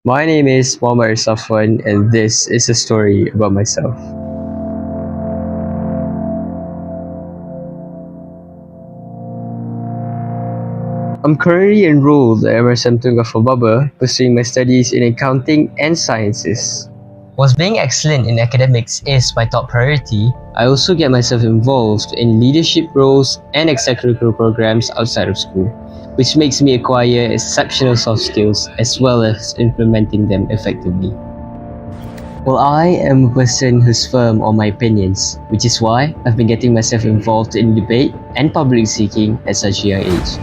My name is Safwan, and this is a story about myself. I'm currently enrolled at MSM Tunggal pursuing my studies in accounting and sciences. Whilst being excellent in academics is my top priority, I also get myself involved in leadership roles and extracurricular programs outside of school, which makes me acquire exceptional soft skills as well as implementing them effectively. Well, I am a person who's firm on my opinions, which is why I've been getting myself involved in debate and public speaking at such a young age.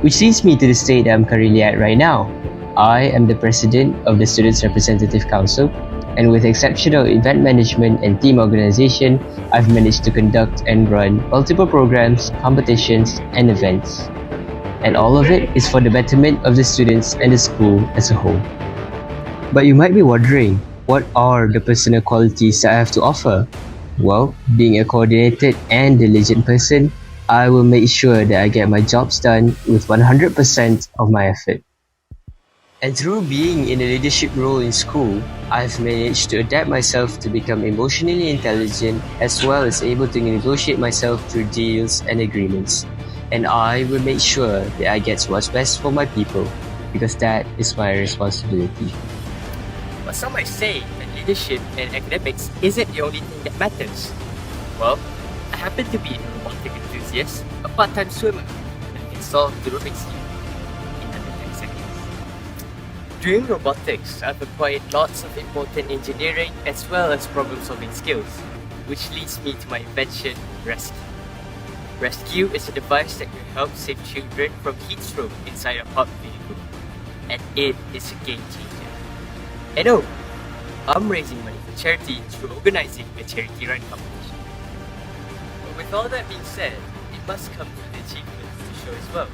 Which leads me to the state that I'm currently at right now. I am the president of the Students Representative Council, and with exceptional event management and team organization, I've managed to conduct and run multiple programs, competitions, and events. And all of it is for the betterment of the students and the school as a whole. But you might be wondering, what are the personal qualities that I have to offer? Well, being a coordinated and diligent person, I will make sure that I get my jobs done with 100% of my effort. And through being in a leadership role in school, I've managed to adapt myself to become emotionally intelligent as well as able to negotiate myself through deals and agreements. And I will make sure that I get what's best for my people because that is my responsibility. But some might say that leadership and academics isn't the only thing that matters. Well, I happen to be a robotic enthusiast, a part-time swimmer, and I can solve the Rubik's Cube in under 10 seconds. During robotics, I've acquired lots of important engineering as well as problem-solving skills, which leads me to my invention, Rescue. Rescue is a device that can help save children from heat stroke inside a hot vehicle, and it is a game changer. And oh, I'm raising money for charity through organizing a charity run competition. But with all that being said, it must come with the achievements to show as well.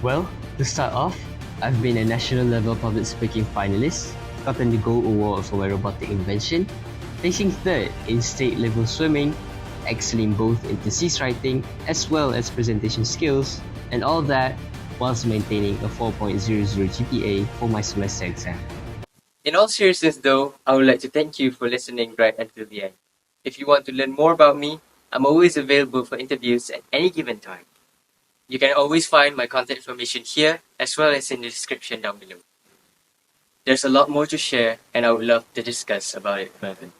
Well, to start off, I've been a national level public speaking finalist, gotten the Gold Award for my robotic invention, placing third in state level swimming, excelling both in thesis writing as well as presentation skills, and all that whilst maintaining a 4.00 GPA for my semester exam. In all seriousness though, I would like to thank you for listening right until the end. If you want to learn more about me, I'm always available for interviews at any given time. You can always find my contact information here as well as in the description down below. There's a lot more to share and I would love to discuss about it further.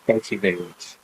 Thank you very much.